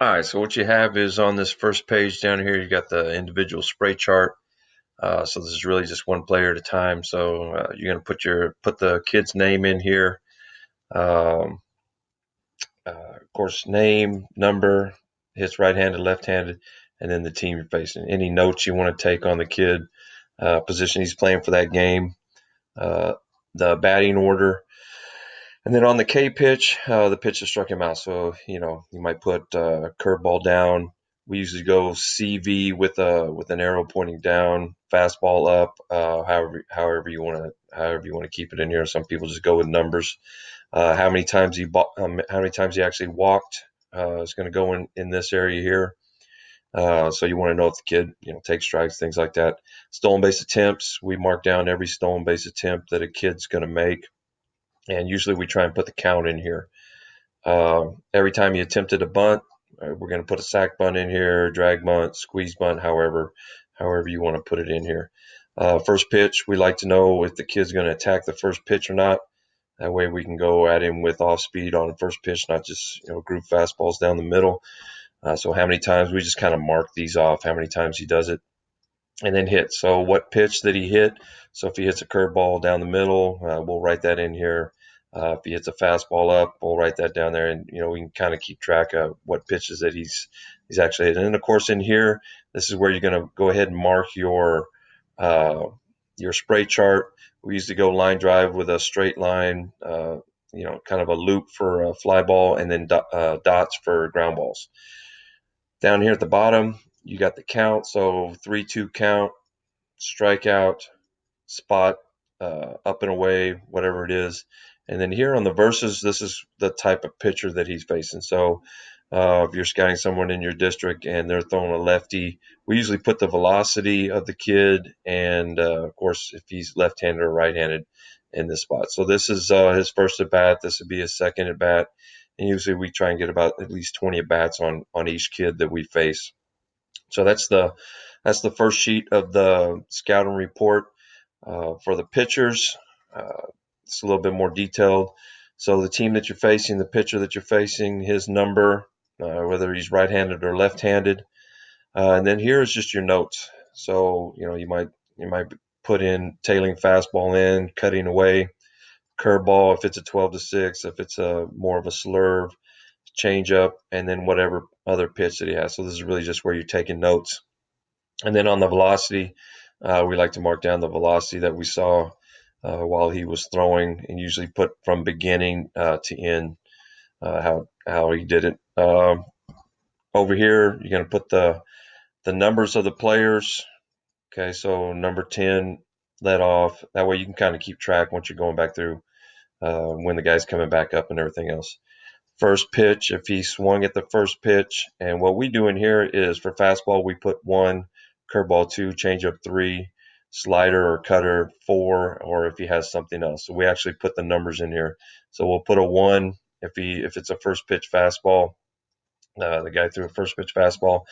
All right, so what you have is on this first page down here, you got the individual spray chart. So this is really just one player at a time. So you're going to put the kid's name in here. Um, of course, name, number, hits right-handed, left-handed, and then the team you're facing. Any notes you want to take on the kid, position he's playing for that game, uh, the batting order, and then on the K pitch, the pitch that struck him out. So you might put curveball down. We usually go CV with an arrow pointing down, fastball up. However you want to keep it in here. Some people just go with numbers. How many times he actually walked is going to go in this area here. So you want to know if the kid takes strikes, things like that. Stolen base attempts. We mark down every stolen base attempt that a kid's going to make, and usually we try and put the count in here. Every time you attempted a bunt, we're going to put a sack bunt in here, drag bunt, squeeze bunt, however you want to put it in here. First pitch, we like to know if the kid's going to attack the first pitch or not. That way we can go at him with off speed on the first pitch, not just group fastballs down the middle. So how many times we just kind of mark these off, how many times he does it, and then hit. So what pitch did he hit? So if he hits a curveball down the middle, we'll write that in here. If he hits a fastball up, we'll write that down there, and we can kind of keep track of what pitches that he's actually hit. And then of course in here, this is where you're going to go ahead and mark uh, your spray chart. We used to go line drive with a straight line, kind of a loop for a fly ball, and then dots for ground balls. Down here at the bottom, you got the count. So 3-2 count, strikeout, spot, up and away, whatever it is. And then here on the verses, this is the type of pitcher that he's facing. So if you're scouting someone in your district and they're throwing a lefty, we usually put the velocity of the kid and, of course, if he's left-handed or right-handed in this spot. So this is his first at bat. This would be his second at bat. And usually we try and get about at least 20 at bats on each kid that we face. So that's the first sheet of the scouting report. For the pitchers, it's a little bit more detailed. So the team that you're facing, the pitcher that you're facing, his number, whether he's right-handed or left-handed, and then here is just your notes. So you might put in tailing fastball in, cutting away, curveball if it's a 12-6, if it's a more of a slurve, change up, and then whatever other pitch that he has. So this is really just where you're taking notes. And then on the velocity, we like to mark down the velocity that we saw while he was throwing, and usually put from beginning to end how he did it. Over here, you're going to put the numbers of the players. Okay, so number 10 led off. That way you can kind of keep track once you're going back through when the guy's coming back up and everything else. First pitch, if he swung at the first pitch, and what we do in here is for fastball, we put 1, curveball 2, changeup 3, slider or cutter 4, or if he has something else. So we actually put the numbers in here. So we'll put a 1 if it's a first pitch fastball. The guy threw a first pitch fastball,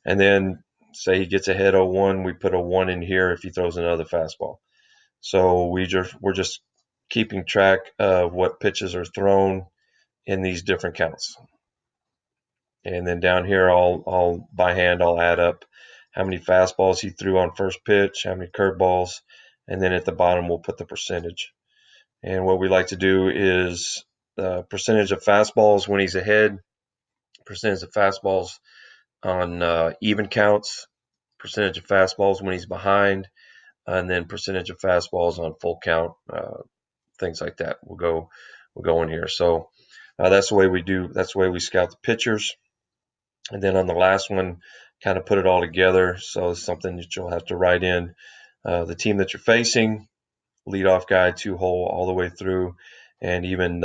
and then say he gets ahead 0-1, we put a 1 in here if he throws another fastball. So we're just keeping track of what pitches are thrown in these different counts. And then down here, I'll by hand, I'll add up how many fastballs he threw on first pitch, how many curveballs, and then at the bottom we'll put the percentage. And what we like to do is the percentage of fastballs when he's ahead, percentage of fastballs on even counts, percentage of fastballs when he's behind, and then percentage of fastballs on full count, things like that. We'll go in here. So that's the way we do. That's the way we scout the pitchers. And then on the last one, kind of put it all together. So it's something that you'll have to write in the team that you're facing, leadoff guy, 2-hole all the way through, and even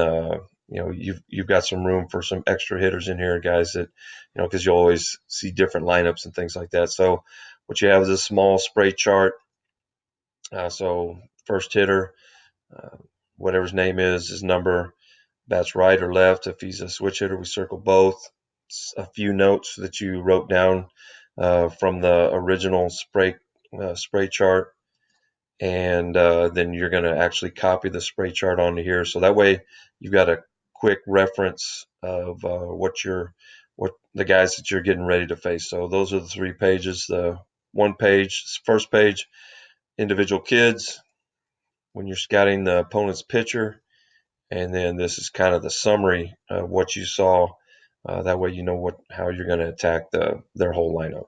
you've got some room for some extra hitters in here, guys that because you'll always see different lineups and things like that. So what you have is a small spray chart. So first hitter, whatever his name is, his number, bats right or left. If he's a switch hitter, we circle both. A few notes that you wrote down from the original spray chart, and then you're going to actually copy the spray chart onto here. So that way you've got a quick reference of what you're what the guys that you're getting ready to face. So those are the 3 pages. The one page, first page, individual kids when you're scouting the opponent's pitcher, and then this is kind of the summary of what you saw. That way, you know how you're going to attack their whole lineup.